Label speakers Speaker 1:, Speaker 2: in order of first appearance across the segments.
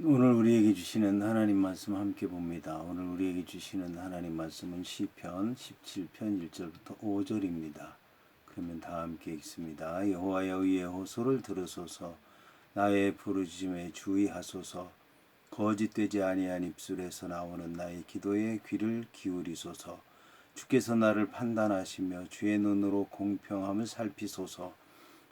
Speaker 1: 오늘 우리에게 주시는 하나님 말씀 함께 봅니다. 오늘 우리에게 주시는 하나님 말씀은 시편 17편 1절부터 5절입니다. 그러면 다 함께 읽습니다. 여호와여 의의 호소를 들으소서. 나의 부르짖음에 주의하소서. 거짓되지 아니한 입술에서 나오는 나의 기도에 귀를 기울이소서. 주께서 나를 판단하시며 주의 눈으로 공평함을 살피소서.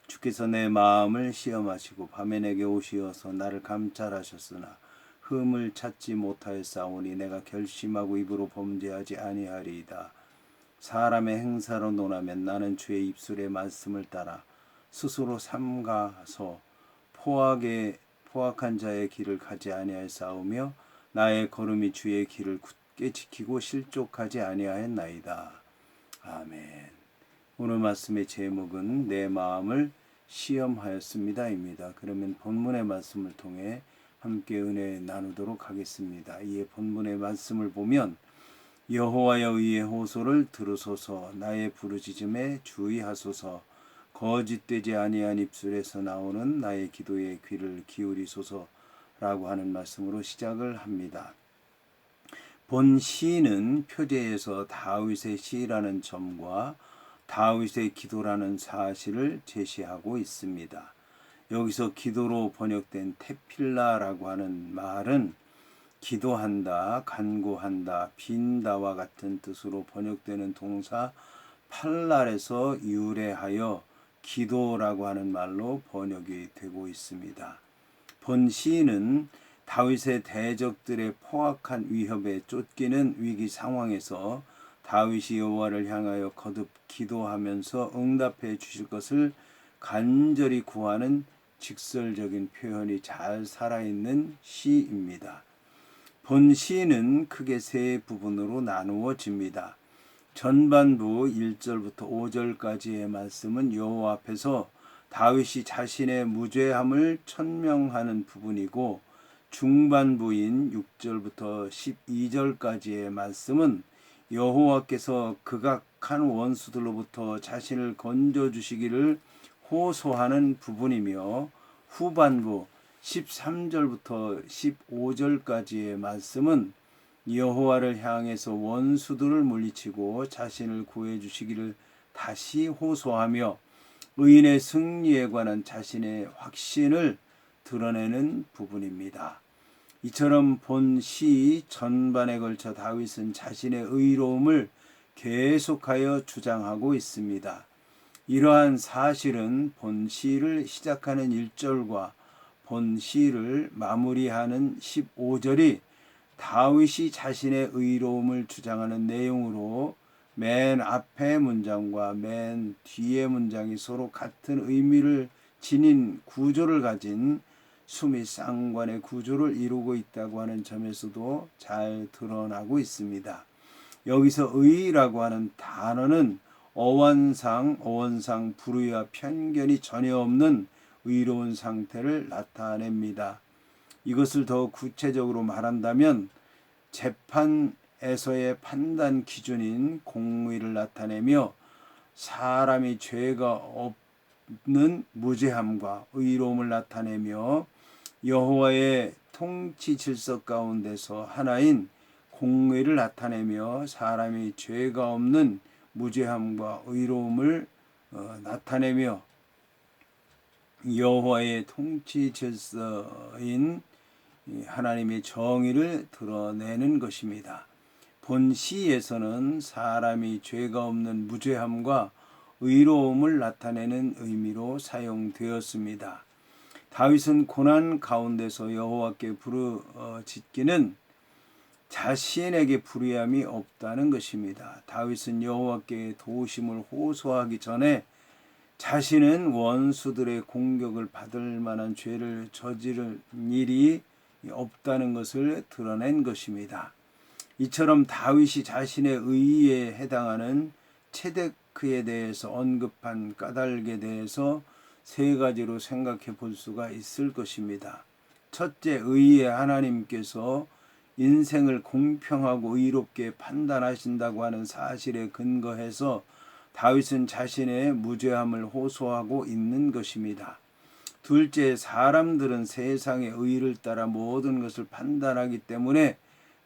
Speaker 1: 주께서 내 마음을 시험하시고 밤에 내게 오시어서 나를 감찰하셨으나 흠을 찾지 못하였사오니 내가 결심하고 입으로 범죄하지 아니하리이다. 사람의 행사로 논하면 나는 주의 입술의 말씀을 따라 스스로 삼가서 포악한 자의 길을 가지 아니하였사오며 나의 걸음이 주의 길을 굳게 지키고 실족하지 아니하였나이다. 아멘. 오늘 말씀의 제목은 내 마음을 시험하였습니다입니다. 그러면 본문의 말씀을 통해 함께 은혜 나누도록 하겠습니다. 이에 본문의 말씀을 보면 여호와여 의의 호소를 들으소서. 나의 부르짖음에 주의하소서. 거짓되지 아니한 입술에서 나오는 나의 기도에 귀를 기울이소서라고 하는 말씀으로 시작을 합니다. 본 시는 표제에서 다윗의 시라는 점과 다윗의 기도라는 사실을 제시하고 있습니다. 여기서 기도로 번역된 테필라라고 하는 말은 기도한다, 간구한다, 빈다와 같은 뜻으로 번역되는 동사 팔랄에서 유래하여 기도라고 하는 말로 번역이 되고 있습니다. 본 시인은 다윗의 대적들의 포악한 위협에 쫓기는 위기 상황에서 다윗이 여호와를 향하여 거듭 기도하면서 응답해 주실 것을 간절히 구하는 직설적인 표현이 잘 살아있는 시입니다. 본 시는 크게 세 부분으로 나누어집니다. 전반부 1절부터 5절까지의 말씀은 여호와 앞에서 다윗이 자신의 무죄함을 천명하는 부분이고, 중반부인 6절부터 12절까지의 말씀은 여호와께서 극악한 원수들로부터 자신을 건져주시기를 호소하는 부분이며, 후반부 13절부터 15절까지의 말씀은 여호와를 향해서 원수들을 물리치고 자신을 구해주시기를 다시 호소하며 의인의 승리에 관한 자신의 확신을 드러내는 부분입니다. 이처럼 본 시 전반에 걸쳐 다윗은 자신의 의로움을 계속하여 주장하고 있습니다. 이러한 사실은 본 시를 시작하는 1절과 본 시를 마무리하는 15절이 다윗이 자신의 의로움을 주장하는 내용으로 맨 앞의 문장과 맨 뒤의 문장이 서로 같은 의미를 지닌 구조를 가진 수미 쌍관의 구조를 이루고 있다고 하는 점에서도 잘 드러나고 있습니다. 여기서 의라고 하는 단어는 어원상 불의와 편견이 전혀 없는 의로운 상태를 나타냅니다. 이것을 더 구체적으로 말한다면 재판에서의 판단 기준인 공의를 나타내며 사람이 죄가 없는 무죄함과 의로움을 나타내며 여호와의 통치 질서 가운데서 하나인 공의를 나타내며 사람이 죄가 없는 무죄함과 의로움을 나타내며 여호와의 통치 질서인 하나님의 정의를 드러내는 것입니다. 본 시에서는 사람이 죄가 없는 무죄함과 의로움을 나타내는 의미로 사용되었습니다. 다윗은 고난 가운데서 여호와께 부르짖기는 자신에게 불의함이 없다는 것입니다. 다윗은 여호와께 도우심을 호소하기 전에 자신은 원수들의 공격을 받을 만한 죄를 저지를 일이 없다는 것을 드러낸 것입니다. 이처럼 다윗이 자신의 의에 해당하는 체데크에 대해서 언급한 까닭에 대해서 세 가지로 생각해 볼 수가 있을 것입니다. 첫째, 의의 하나님께서 인생을 공평하고 의롭게 판단하신다고 하는 사실에 근거해서 다윗은 자신의 무죄함을 호소하고 있는 것입니다. 둘째, 사람들은 세상의 의를 따라 모든 것을 판단하기 때문에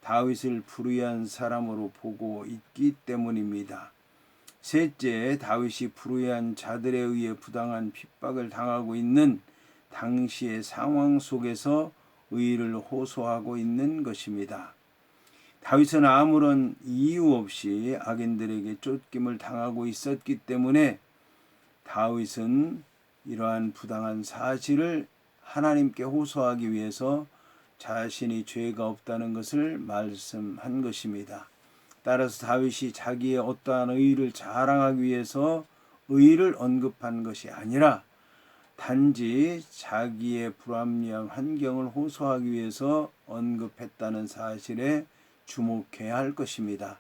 Speaker 1: 다윗을 불의한 사람으로 보고 있기 때문입니다. 셋째, 다윗이 불의한 자들에 의해 부당한 핍박을 당하고 있는 당시의 상황 속에서 의를 호소하고 있는 것입니다. 다윗은 아무런 이유 없이 악인들에게 쫓김을 당하고 있었기 때문에 다윗은 이러한 부당한 사실을 하나님께 호소하기 위해서 자신이 죄가 없다는 것을 말씀한 것입니다. 따라서 다윗이 자기의 어떠한 의의를 자랑하기 위해서 의의를 언급한 것이 아니라 단지 자기의 불합리한 환경을 호소하기 위해서 언급했다는 사실에 주목해야 할 것입니다.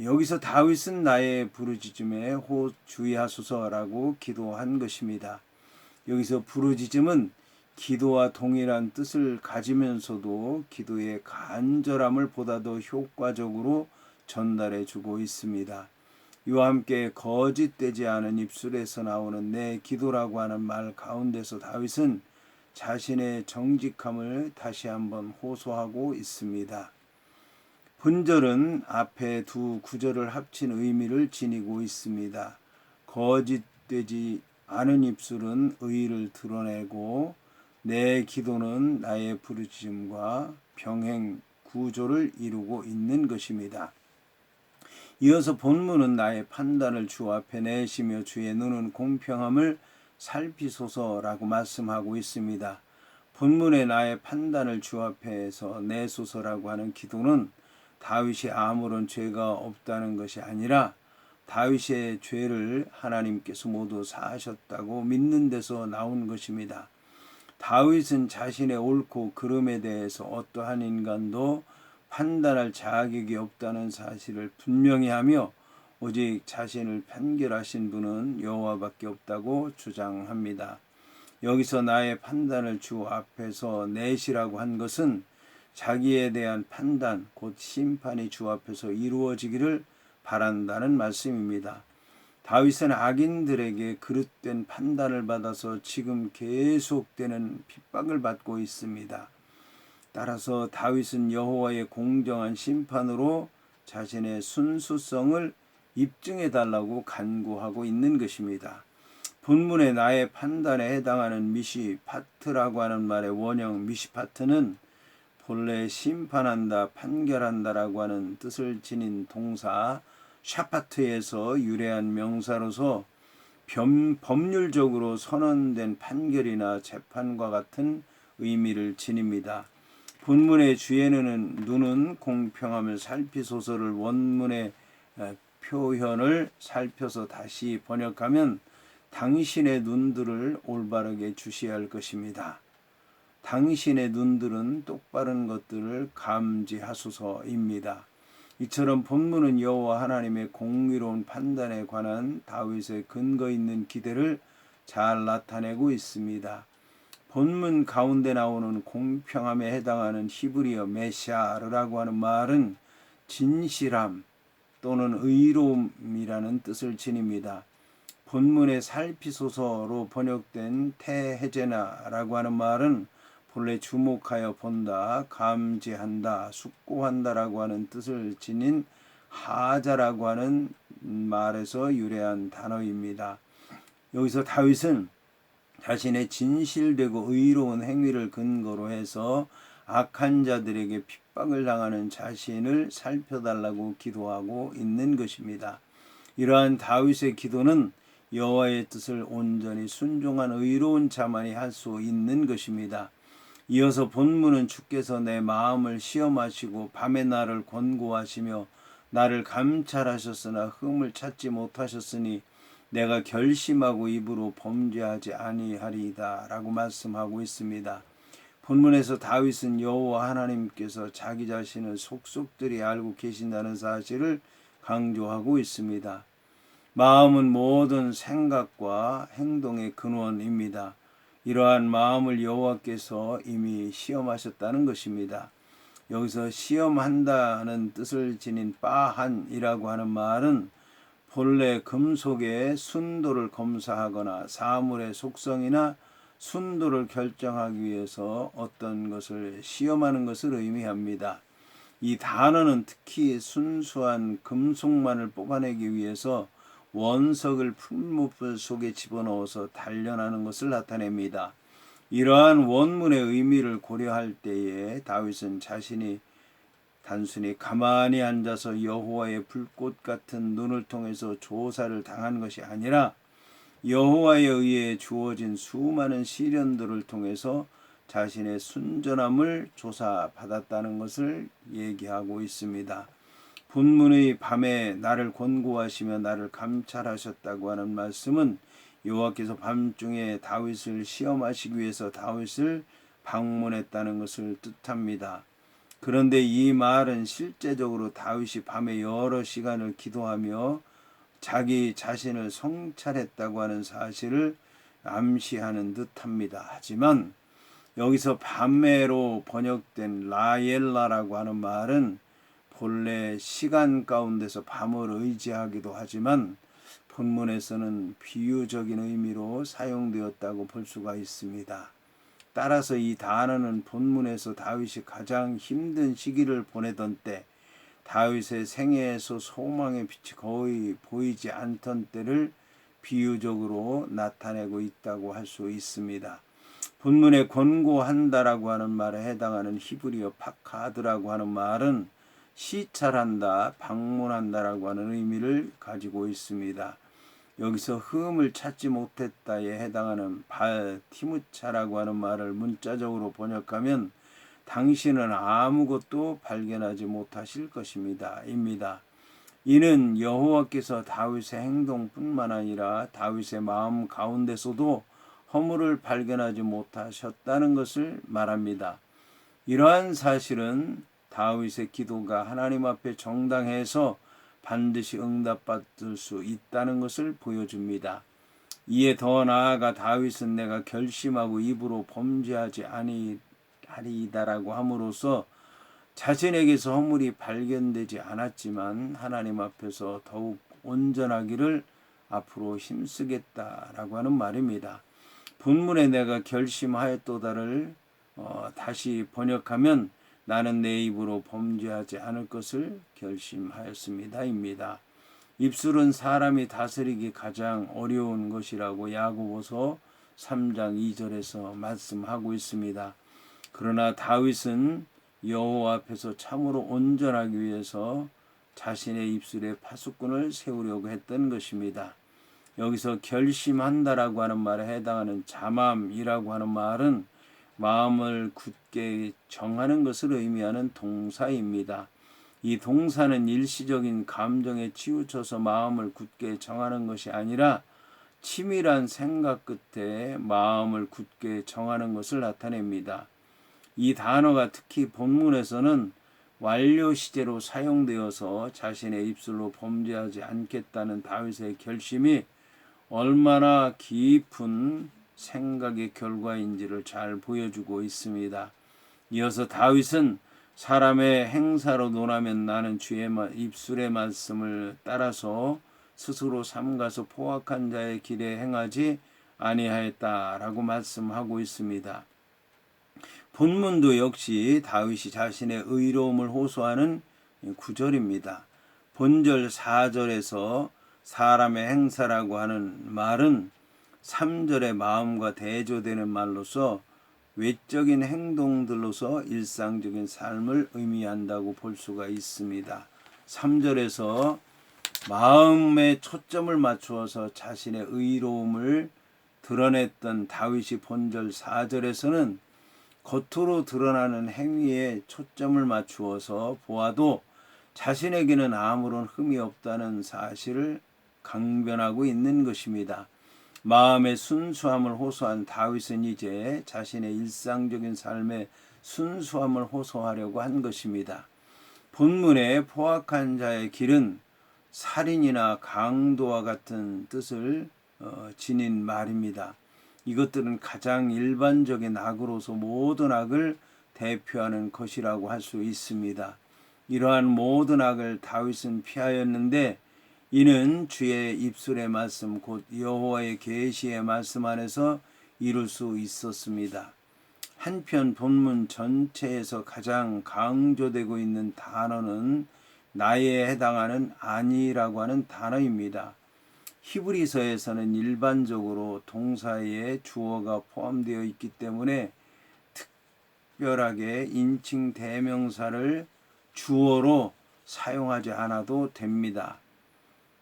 Speaker 1: 여기서 다윗은 나의 부르짖음에 주의하소서라고 기도한 것입니다. 여기서 부르짖음은 기도와 동일한 뜻을 가지면서도 기도의 간절함을 보다 더 효과적으로 전달해 주고 있습니다. 이와 함께 거짓되지 않은 입술에서 나오는 내 기도라고 하는 말 가운데서 다윗은 자신의 정직함을 다시 한번 호소하고 있습니다. 본절은 앞에 두 구절을 합친 의미를 지니고 있습니다. 거짓되지 않은 입술은 의를 드러내고 내 기도는 나의 부르짖음과 병행 구조를 이루고 있는 것입니다. 이어서 본문은 나의 판단을 주 앞에 내시며 주의 눈은 공평함을 살피소서라고 말씀하고 있습니다. 본문의 나의 판단을 주 앞에서 내소서라고 하는 기도는 다윗이 아무런 죄가 없다는 것이 아니라 다윗의 죄를 하나님께서 모두 사하셨다고 믿는 데서 나온 것입니다. 다윗은 자신의 옳고 그름에 대해서 어떠한 인간도 판단할 자격이 없다는 사실을 분명히 하며 오직 자신을 판결하신 분은 여호와밖에 없다고 주장합니다. 여기서 나의 판단을 주 앞에서 내시라고 한 것은 자기에 대한 판단, 곧 심판이 주 앞에서 이루어지기를 바란다는 말씀입니다. 다윗은 악인들에게 그릇된 판단을 받아서 지금 계속되는 핍박을 받고 있습니다. 따라서 다윗은 여호와의 공정한 심판으로 자신의 순수성을 입증해 달라고 간구하고 있는 것입니다. 본문의 나의 판단에 해당하는 미시파트라고 하는 말의 원형 미시파트는 본래 심판한다, 판결한다라고 하는 뜻을 지닌 동사 샤파트에서 유래한 명사로서 법률적으로 선언된 판결이나 재판과 같은 의미를 지닙니다. 본문의 주의 눈은 공평함을 살피소서를 원문의 표현을 살펴서 다시 번역하면 당신의 눈들을 올바르게 주시할 것입니다. 당신의 눈들은 똑바른 것들을 감지하소서입니다. 이처럼 본문은 여호와 하나님의 공의로운 판단에 관한 다윗의 근거 있는 기대를 잘 나타내고 있습니다. 본문 가운데 나오는 공평함에 해당하는 히브리어 메샤르라고 하는 말은 진실함 또는 의로움이라는 뜻을 지닙니다. 본문의 살피소서로 번역된 테헤제나라고 하는 말은 본래 주목하여 본다, 감지한다, 숙고한다라고 하는 뜻을 지닌 하자라고 하는 말에서 유래한 단어입니다. 여기서 다윗은 자신의 진실되고 의로운 행위를 근거로 해서 악한 자들에게 핍박을 당하는 자신을 살펴달라고 기도하고 있는 것입니다. 이러한 다윗의 기도는 여호와의 뜻을 온전히 순종한 의로운 자만이 할 수 있는 것입니다. 이어서 본문은 주께서 내 마음을 시험하시고 밤에 나를 권고하시며 나를 감찰하셨으나 흠을 찾지 못하셨으니 내가 결심하고 입으로 범죄하지 아니하리이다 라고 말씀하고 있습니다. 본문에서 다윗은 여호와 하나님께서 자기 자신을 속속들이 알고 계신다는 사실을 강조하고 있습니다. 마음은 모든 생각과 행동의 근원입니다. 이러한 마음을 여호와께서 이미 시험하셨다는 것입니다. 여기서 시험한다는 뜻을 지닌 빠한이라고 하는 말은 본래 금속의 순도를 검사하거나 사물의 속성이나 순도를 결정하기 위해서 어떤 것을 시험하는 것을 의미합니다. 이 단어는 특히 순수한 금속만을 뽑아내기 위해서 원석을 풀무불 속에 집어넣어서 단련하는 것을 나타냅니다. 이러한 원문의 의미를 고려할 때에 다윗은 자신이 단순히 가만히 앉아서 여호와의 불꽃 같은 눈을 통해서 조사를 당한 것이 아니라 여호와에 의해 주어진 수많은 시련들을 통해서 자신의 순전함을 조사받았다는 것을 얘기하고 있습니다. 본문의 밤에 나를 권고하시며 나를 감찰하셨다고 하는 말씀은 여호와께서 밤중에 다윗을 시험하시기 위해서 다윗을 방문했다는 것을 뜻합니다. 그런데 이 말은 실제적으로 다윗이 밤에 여러 시간을 기도하며 자기 자신을 성찰했다고 하는 사실을 암시하는 듯합니다. 하지만 여기서 밤매로 번역된 라엘라라고 하는 말은 본래 시간 가운데서 밤을 의지하기도 하지만 본문에서는 비유적인 의미로 사용되었다고 볼 수가 있습니다. 따라서 이 단어는 본문에서 다윗이 가장 힘든 시기를 보내던 때, 다윗의 생애에서 소망의 빛이 거의 보이지 않던 때를 비유적으로 나타내고 있다고 할 수 있습니다. 본문에 권고한다라고 하는 말에 해당하는 히브리어 파카드라고 하는 말은 시찰한다, 방문한다라고 하는 의미를 가지고 있습니다. 여기서 흠을 찾지 못했다에 해당하는 발티무차라고 하는 말을 문자적으로 번역하면 당신은 아무것도 발견하지 못하실 것입니다. 입니다. 이는 여호와께서 다윗의 행동뿐만 아니라 다윗의 마음 가운데서도 허물을 발견하지 못하셨다는 것을 말합니다. 이러한 사실은 다윗의 기도가 하나님 앞에 정당해서 반드시 응답받을 수 있다는 것을 보여줍니다. 이에 더 나아가 다윗은 내가 결심하고 입으로 범죄하지 아니하리이다라고 함으로써 자신에게서 허물이 발견되지 않았지만 하나님 앞에서 더욱 온전하기를 앞으로 힘쓰겠다라고 하는 말입니다. 본문에 내가 결심하였도다를 다시 번역하면 나는 내 입으로 범죄하지 않을 것을 결심하였습니다. 입니다. 입술은 사람이 다스리기 가장 어려운 것이라고 야고보서 3장 2절에서 말씀하고 있습니다. 그러나 다윗은 여호와 앞에서 참으로 온전하기 위해서 자신의 입술에 파수꾼을 세우려고 했던 것입니다. 여기서 결심한다라고 하는 말에 해당하는 자맘이라고 하는 말은 마음을 굳게 정하는 것을 의미하는 동사입니다. 이 동사는 일시적인 감정에 치우쳐서 마음을 굳게 정하는 것이 아니라 치밀한 생각 끝에 마음을 굳게 정하는 것을 나타냅니다. 이 단어가 특히 본문에서는 완료 시제로 사용되어서 자신의 입술로 범죄하지 않겠다는 다윗의 결심이 얼마나 깊은 생각의 결과인지를 잘 보여주고 있습니다. 이어서 다윗은 사람의 행사로 논하면 나는 주의 입술의 말씀을 따라서 스스로 삼가서 포악한 자의 길에 행하지 아니하였다라고 말씀하고 있습니다. 본문도 역시 다윗이 자신의 의로움을 호소하는 구절입니다. 본절 4절에서 사람의 행사라고 하는 말은 3절의 마음과 대조되는 말로서 외적인 행동들로서 일상적인 삶을 의미한다고 볼 수가 있습니다. 3절에서 마음에 초점을 맞추어서 자신의 의로움을 드러냈던 다윗이 본절 4절에서는 겉으로 드러나는 행위에 초점을 맞추어서 보아도 자신에게는 아무런 흠이 없다는 사실을 강변하고 있는 것입니다. 마음의 순수함을 호소한 다윗은 이제 자신의 일상적인 삶의 순수함을 호소하려고 한 것입니다. 본문의 포악한 자의 길은 살인이나 강도와 같은 뜻을 지닌 말입니다. 이것들은 가장 일반적인 악으로서 모든 악을 대표하는 것이라고 할 수 있습니다. 이러한 모든 악을 다윗은 피하였는데 이는 주의 입술의 말씀 곧 여호와의 계시의 말씀 안에서 이룰 수 있었습니다. 한편 본문 전체에서 가장 강조되고 있는 단어는 나에 해당하는 아니라고 하는 단어입니다. 히브리서에서는 일반적으로 동사에 주어가 포함되어 있기 때문에 특별하게 인칭 대명사를 주어로 사용하지 않아도 됩니다.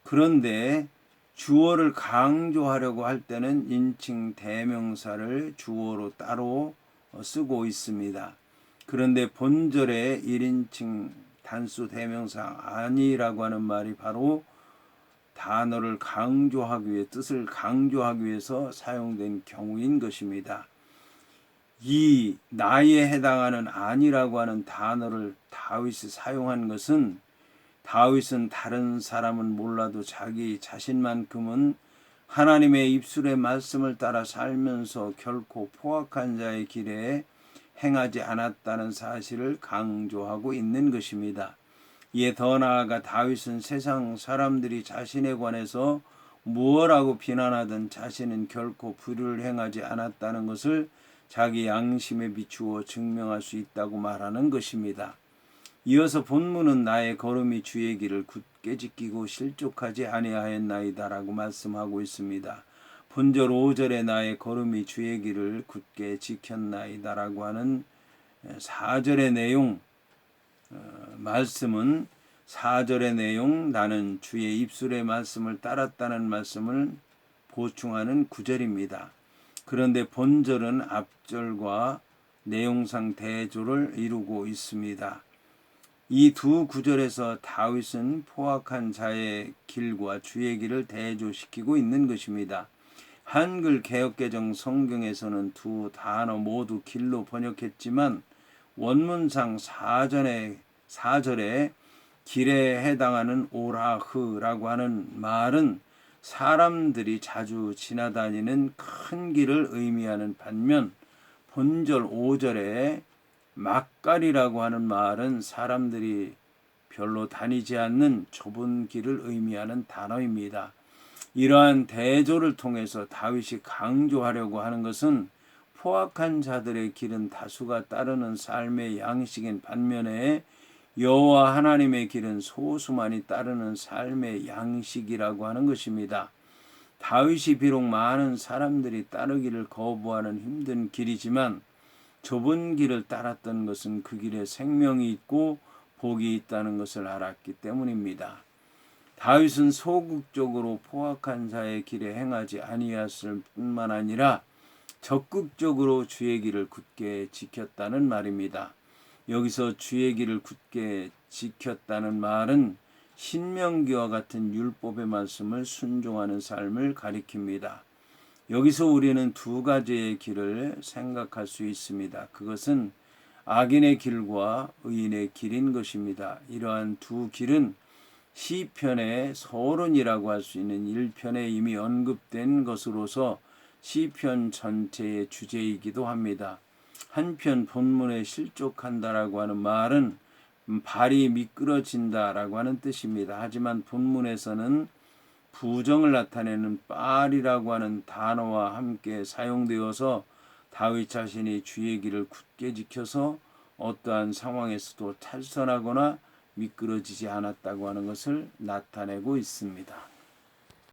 Speaker 1: 그런데 주어를 강조하려고 할 때는 인칭 대명사를 주어로 따로 쓰고 있습니다. 그런데 본절의 1인칭 단수 대명사 아니라고 하는 말이 바로 단어를 강조하기 위해 뜻을 강조하기 위해서 사용된 경우인 것입니다. 이 나에 해당하는 아니라고 하는 단어를 다윗이 사용한 것은 다윗은 다른 사람은 몰라도 자기 자신만큼은 하나님의 입술의 말씀을 따라 살면서 결코 포악한 자의 길에 행하지 않았다는 사실을 강조하고 있는 것입니다. 이에 더 나아가 다윗은 세상 사람들이 자신에 관해서 무엇라고 비난하든 자신은 결코 불의를 행하지 않았다는 것을 자기 양심에 비추어 증명할 수 있다고 말하는 것입니다. 이어서 본문은 나의 걸음이 주의 길을 굳게 지키고 실족하지 아니하였나이다 라고 말씀하고 있습니다. 본절 5절에 나의 걸음이 주의 길을 굳게 지켰나이다 라고 하는 4절의 내용 말씀은 4절의 내용 나는 주의 입술의 말씀을 따랐다는 말씀을 보충하는 구절입니다. 그런데 본절은 앞절과 내용상 대조를 이루고 있습니다. 이 두 구절에서 다윗은 포악한 자의 길과 주의 길을 대조시키고 있는 것입니다. 한글 개역개정 성경에서는 두 단어 모두 길로 번역했지만 원문상 4절에 길에 해당하는 오라흐라고 하는 말은 사람들이 자주 지나다니는 큰 길을 의미하는 반면 본절 5절에 막갈이라고 하는 말은 사람들이 별로 다니지 않는 좁은 길을 의미하는 단어입니다. 이러한 대조를 통해서 다윗이 강조하려고 하는 것은 포악한 자들의 길은 다수가 따르는 삶의 양식인 반면에 여호와 하나님의 길은 소수만이 따르는 삶의 양식이라고 하는 것입니다. 다윗이 비록 많은 사람들이 따르기를 거부하는 힘든 길이지만 좁은 길을 따랐던 것은 그 길에 생명이 있고 복이 있다는 것을 알았기 때문입니다. 다윗은 소극적으로 포악한 자의 길에 행하지 아니하였을 뿐만 아니라 적극적으로 주의 길을 굳게 지켰다는 말입니다. 여기서 주의 길을 굳게 지켰다는 말은 신명기와 같은 율법의 말씀을 순종하는 삶을 가리킵니다. 여기서 우리는 두 가지의 길을 생각할 수 있습니다. 그것은 악인의 길과 의인의 길인 것입니다. 이러한 두 길은 시편의 서론이라고 할 수 있는 1편에 이미 언급된 것으로서 시편 전체의 주제이기도 합니다. 한편 본문에 실족한다라고 하는 말은 발이 미끄러진다라고 하는 뜻입니다. 하지만 본문에서는 부정을 나타내는 빨이라고 하는 단어와 함께 사용되어서 다윗 자신이 주의 길을 굳게 지켜서 어떠한 상황에서도 탈선하거나 미끄러지지 않았다고 하는 것을 나타내고 있습니다.